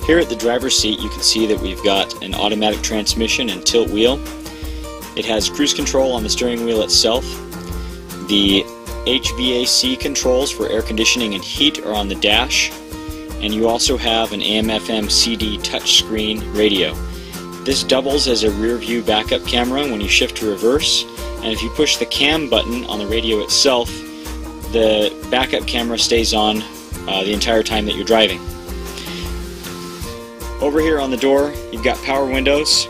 Here at the driver's seat you can see that we've got an automatic transmission and tilt wheel. It has cruise control on the steering wheel itself. The HVAC controls for air conditioning and heat are on the dash, and you also have an AM/FM CD touchscreen radio. This doubles as a rear view backup camera when you shift to reverse, and if you push the cam button on the radio itself, the backup camera stays on the entire time that you're driving. Over here on the door, you've got power windows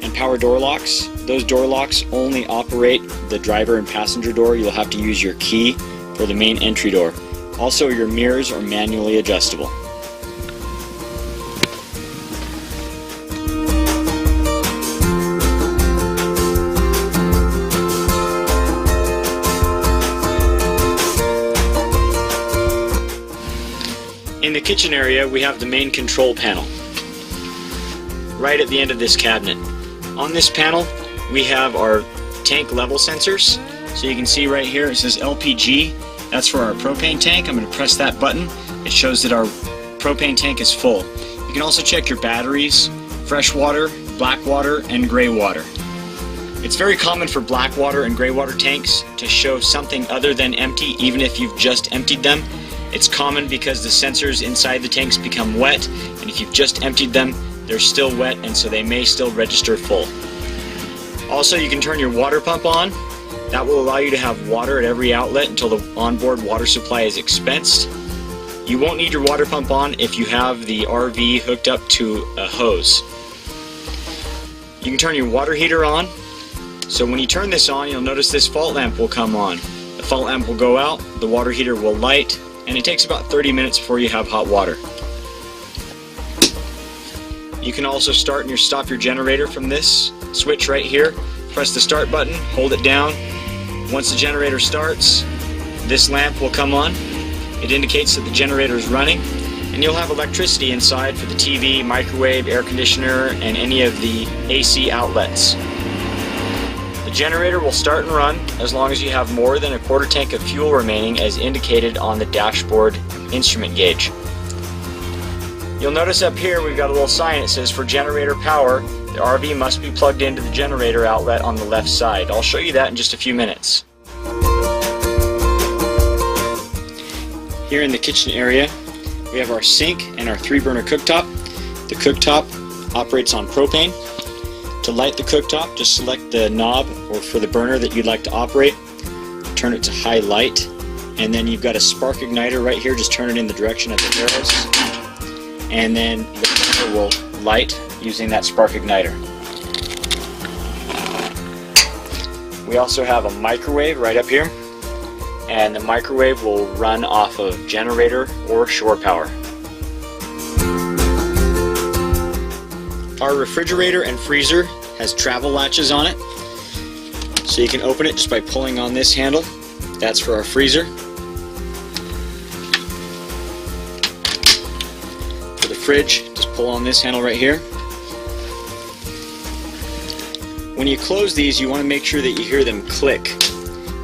and power door locks. Those door locks only operate the driver and passenger door. You'll have to use your key for the main entry door. Also, your mirrors are manually adjustable. In the kitchen area, we have the main control panel right at the end of this cabinet. On this panel, we have our tank level sensors. So you can see right here it says LPG. That's for our propane tank. I'm going to press that button. It shows that our propane tank is full. You can also check your batteries, fresh water, black water, and gray water. It's very common for black water and gray water tanks to show something other than empty, even if you've just emptied them. It's common because the sensors inside the tanks become wet, and if you've just emptied them, they're still wet, and so they may still register full. Also, you can turn your water pump on. That will allow you to have water at every outlet until the onboard water supply is expensed. You won't need your water pump on if you have the RV hooked up to a hose. You can turn your water heater on. So when you turn this on, you'll notice this fault lamp will come on. The fault lamp will go out, the water heater will light, and it takes about 30 minutes before you have hot water. You can also start and stop your generator from this switch right here. Press the start button, hold it down. Once the generator starts, this lamp will come on. It indicates that the generator is running, and you'll have electricity inside for the TV, microwave, air conditioner, and any of the AC outlets. The generator will start and run as long as you have more than a quarter tank of fuel remaining, as indicated on the dashboard instrument gauge. You'll notice up here we've got a little sign that says for generator power, the RV must be plugged into the generator outlet on the left side. I'll show you that in just a few minutes. Here in the kitchen area, we have our sink and our 3-burner cooktop. The cooktop operates on propane. To light the cooktop, just select the knob or for the burner that you'd like to operate. Turn it to high light, and then you've got a spark igniter right here. Just turn it in the direction of the arrows, and then the burner will light using that spark igniter. We also have a microwave right up here, and the microwave will run off of generator or shore power. Our refrigerator and freezer has travel latches on it, so you can open it just by pulling on this handle. That's for our freezer. For the fridge, just pull on this handle right here. When you close these, you want to make sure that you hear them click.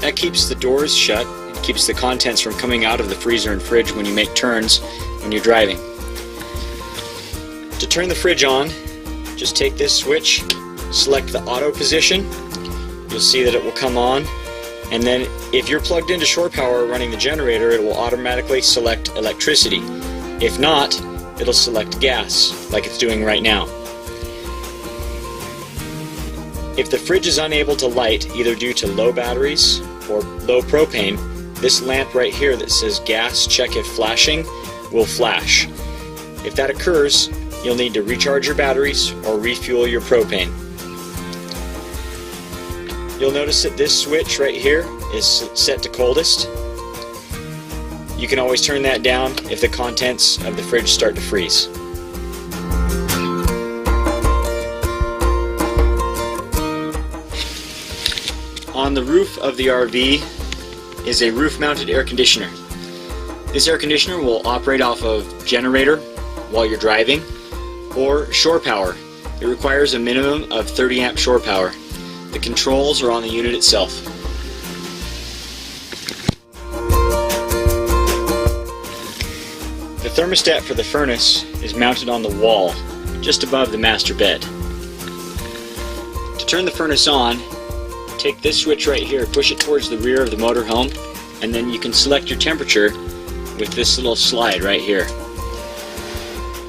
That keeps the doors shut. It keeps the contents from coming out of the freezer and fridge when you make turns when you're driving. To turn the fridge on, just take this switch, select the auto position. You'll see that it will come on, and then if you're plugged into shore power running the generator, it will automatically select electricity. If not, it'll select gas, like it's doing right now. If the fridge is unable to light, either due to low batteries or low propane, this lamp right here that says gas, check if flashing, will flash. If that occurs, you'll need to recharge your batteries or refuel your propane. You'll notice that this switch right here is set to coldest. You can always turn that down if the contents of the fridge start to freeze. On the roof of the RV is a roof-mounted air conditioner. This air conditioner will operate off of generator while you're driving, or shore power. It requires a minimum of 30 amp shore power. The controls are on the unit itself. The thermostat for the furnace is mounted on the wall, just above the master bed. To turn the furnace on, take this switch right here, push it towards the rear of the motorhome, and then you can select your temperature with this little slide right here.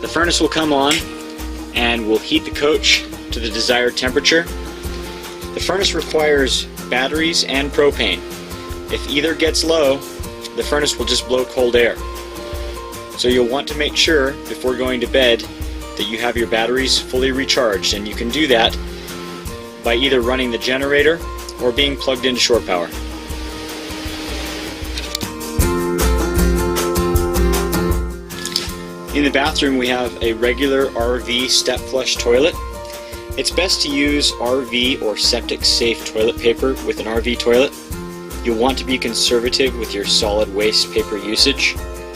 The furnace will come on and will heat the coach to the desired temperature. The furnace requires batteries and propane. If either gets low, the furnace will just blow cold air. So you'll want to make sure before going to bed that you have your batteries fully recharged, and you can do that by either running the generator or being plugged into shore power. In the bathroom we have a regular RV step flush toilet. It's best to use RV or septic safe toilet paper with an RV toilet. You'll want to be conservative with your solid waste paper usage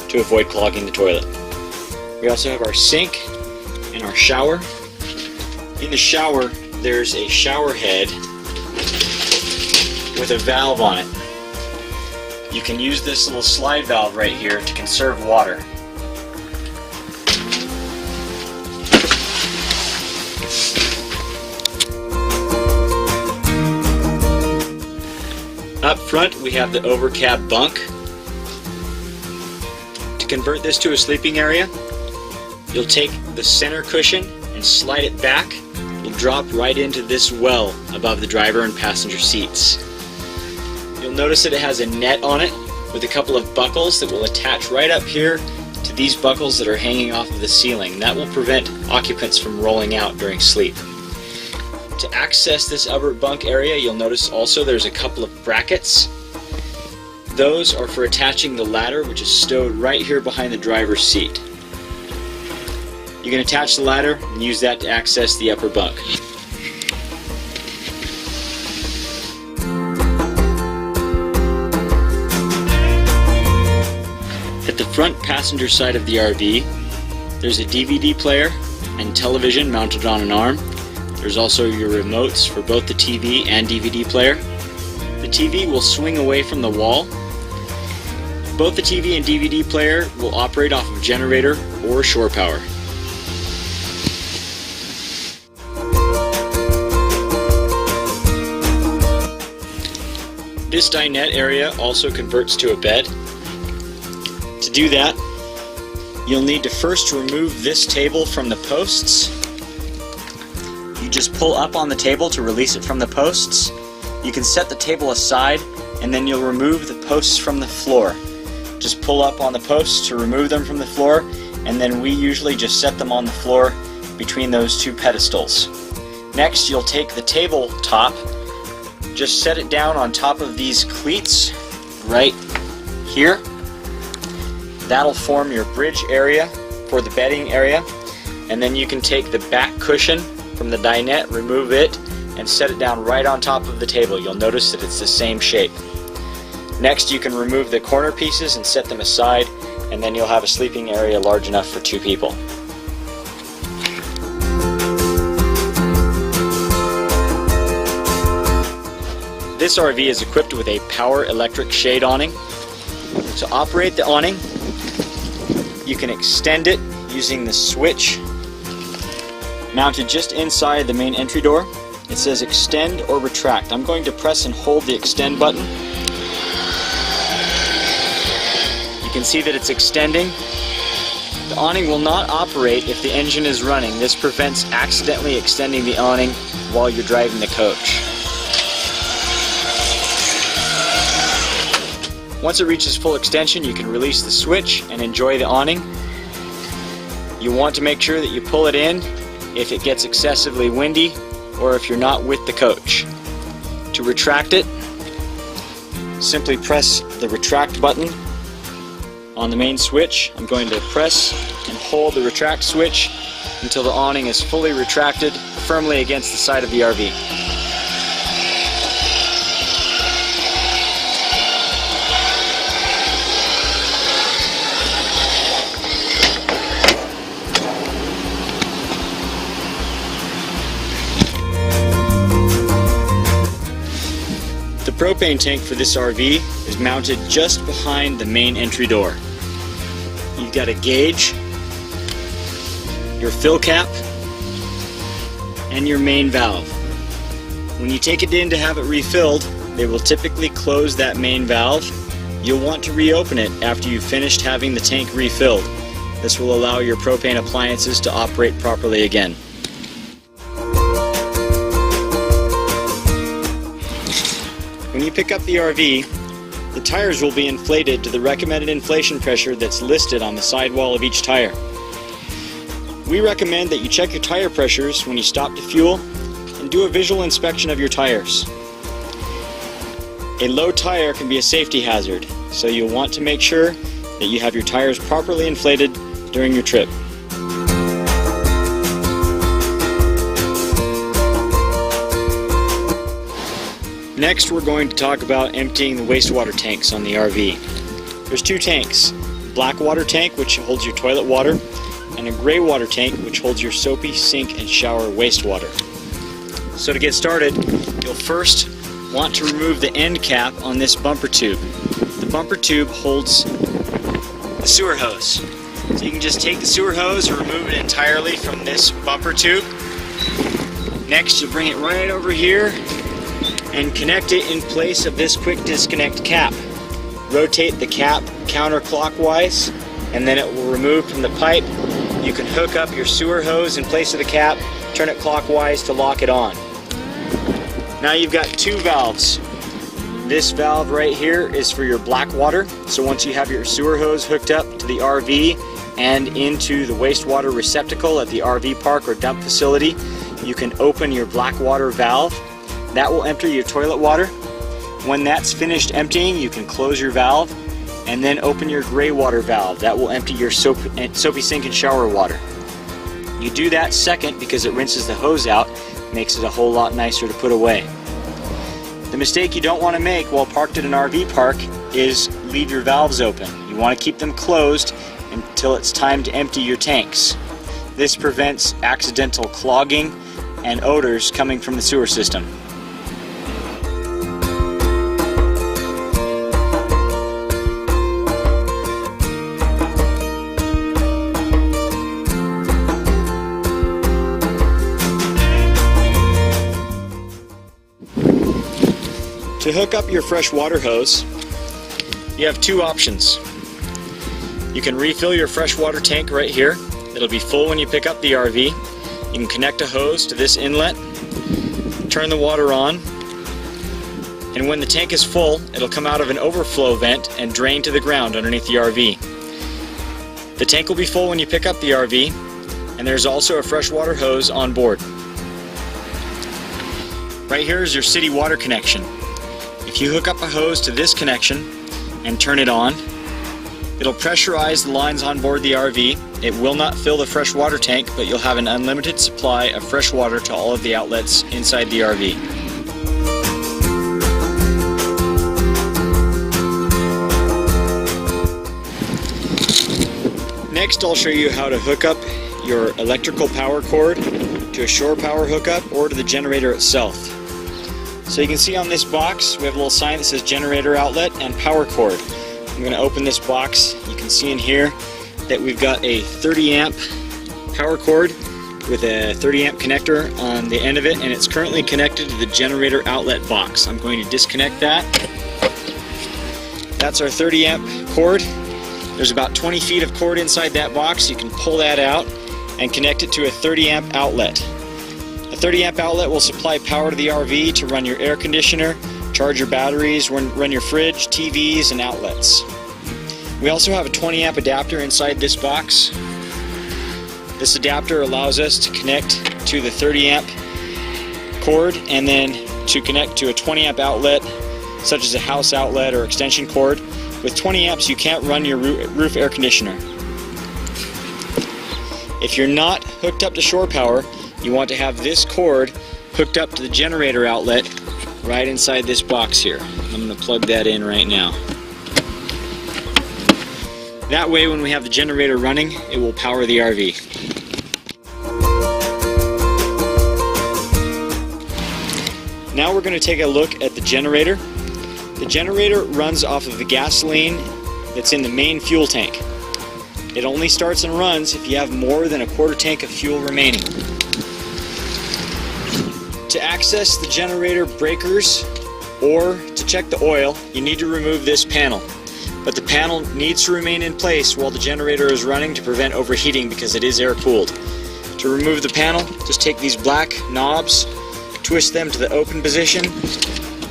to avoid clogging the toilet. We also have our sink and our shower. In the shower there's a shower head with a valve on it. You can use this little slide valve right here to conserve water. Up front we have the overcab bunk. To convert this to a sleeping area, you'll take the center cushion and slide it back. It'll drop right into this well above the driver and passenger seats. You'll notice that it has a net on it with a couple of buckles that will attach right up here to these buckles that are hanging off of the ceiling. That will prevent occupants from rolling out during sleep. To access this upper bunk area, you'll notice also there's a couple of brackets. Those are for attaching the ladder, which is stowed right here behind the driver's seat. You can attach the ladder and use that to access the upper bunk. At the front passenger side of the RV, there's a DVD player and television mounted on an arm. There's also your remotes for both the TV and DVD player. The TV will swing away from the wall. Both the TV and DVD player will operate off of generator or shore power. This dinette area also converts to a bed. To do that, you'll need to first remove this table from the posts. You just pull up on the table to release it from the posts. You can set the table aside and then you'll remove the posts from the floor. Just pull up on the posts to remove them from the floor, and then we usually just set them on the floor between those two pedestals. Next, you'll take the tabletop, just set it down on top of these cleats right here. That'll form your bridge area for the bedding area, and then you can take the back cushion from the dinette, remove it, and set it down right on top of the table. You'll notice that it's the same shape. Next, you can remove the corner pieces and set them aside, and then you'll have a sleeping area large enough for 2 people. This RV is equipped with a power electric shade awning. To operate the awning, you can extend it using the switch mounted just inside the main entry door. It says extend or retract. I'm going to press and hold the extend button. You can see that it's extending. The awning will not operate if the engine is running. This prevents accidentally extending the awning while you're driving the coach. Once it reaches full extension, you can release the switch and enjoy the awning. You want to make sure that you pull it in if it gets excessively windy or if you're not with the coach. To retract it, simply press the retract button on the main switch. I'm going to press and hold the retract switch until the awning is fully retracted firmly against the side of the RV. The propane tank for this RV is mounted just behind the main entry door. You've got a gauge your fill cap, and your main valve. When you take it in to have it refilled, they will typically close that main valve. You'll want to reopen it after you've finished having the tank refilled. This will allow your propane appliances to operate properly again. When you pick up the RV, the tires will be inflated to the recommended inflation pressure that's listed on the sidewall of each tire. We recommend that you check your tire pressures when you stop to fuel and do a visual inspection of your tires. A low tire can be a safety hazard, so you'll want to make sure that you have your tires properly inflated during your trip. Next, we're going to talk about emptying the wastewater tanks on the RV. There's two tanks, a black water tank which holds your toilet water, and a gray water tank which holds your soapy sink and shower wastewater. So to get started, you'll first want to remove the end cap on this bumper tube. The bumper tube holds the sewer hose. So you can just take the sewer hose and remove it entirely from this bumper tube. Next, you'll bring it right over here and connect it in place of this quick disconnect cap. Rotate the cap counterclockwise and then it will remove from the pipe. You can hook up your sewer hose in place of the cap, turn it clockwise to lock it on. Now you've got two valves. This valve right here is for your black water, so once you have your sewer hose hooked up to the RV and into the wastewater receptacle at the RV park or dump facility, you can open your black water valve. That will empty your toilet water. When that's finished emptying, you can close your valve and then open your gray water valve. That will empty your soapy sink and shower water. You do that second because it rinses the hose out, makes it a whole lot nicer to put away. The mistake you don't want to make while parked at an RV park is leave your valves open. You want to keep them closed until it's time to empty your tanks. This prevents accidental clogging and odors coming from the sewer system. To hook up your fresh water hose, you have two options. You can refill your freshwater tank right here. It'll be full when you pick up the RV. You can connect a hose to this inlet, turn the water on, and when the tank is full, it'll come out of an overflow vent and drain to the ground underneath the RV. The tank will be full when you pick up the RV, and there's also a freshwater hose on board. Right here is your city water connection. If you hook up a hose to this connection and turn it on, it'll pressurize the lines on board the RV. It will not fill the fresh water tank, but you'll have an unlimited supply of fresh water to all of the outlets inside the RV. Next, I'll show you how to hook up your electrical power cord to a shore power hookup or to the generator itself. So you can see on this box, we have a little sign that says generator outlet and power cord. I'm going to open this box. You can see in here that we've got a 30 amp power cord with a 30 amp connector on the end of it, and it's currently connected to the generator outlet box. I'm going to disconnect that. That's our 30 amp cord. There's about 20 feet of cord inside that box. You can pull that out and connect it to a 30 amp outlet. A 30 amp outlet will supply power to the RV to run your air conditioner, charge your batteries, run your fridge, TVs, and outlets. We also have a 20 amp adapter inside this box. This adapter allows us to connect to the 30 amp cord and then to connect to a 20 amp outlet such as a house outlet or extension cord. With 20 amps you can't run your roof air conditioner. If you're not hooked up to shore power, you want to have this cord hooked up to the generator outlet right inside this box here. I'm going to plug that in right now. That way when we have the generator running, it will power the RV. Now we're going to take a look at the generator. The generator runs off of the gasoline that's in the main fuel tank. It only starts and runs if you have more than a quarter tank of fuel remaining. To access the generator breakers or to check the oil, you need to remove this panel. But the panel needs to remain in place while the generator is running to prevent overheating because it is air-cooled. To remove the panel, just take these black knobs, twist them to the open position,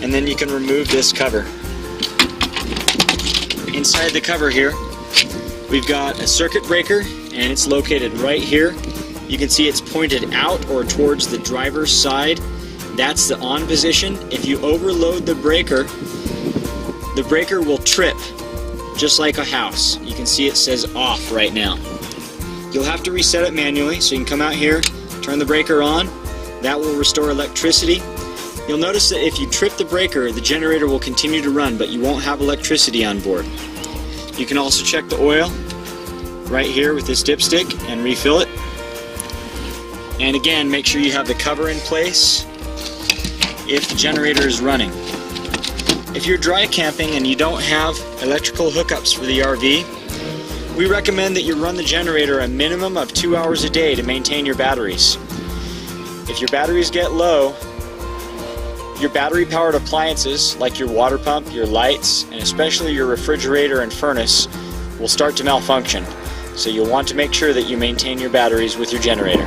and then you can remove this cover. Inside the cover here, we've got a circuit breaker, and it's located right here. You can see it's pointed out or towards the driver's side. That's the on position. If you overload the breaker will trip, just like a house. You can see it says off right now. You'll have to reset it manually, so you can come out here, turn the breaker on. That will restore electricity. You'll notice that if you trip the breaker, the generator will continue to run, but you won't have electricity on board. You can also check the oil right here with this dipstick and refill it. And again, make sure you have the cover in place if the generator is running. If you're dry camping and you don't have electrical hookups for the RV, we recommend that you run the generator a minimum of 2 hours a day to maintain your batteries. If your batteries get low, your battery-powered appliances like your water pump, your lights, and especially your refrigerator and furnace will start to malfunction. So you'll want to make sure that you maintain your batteries with your generator.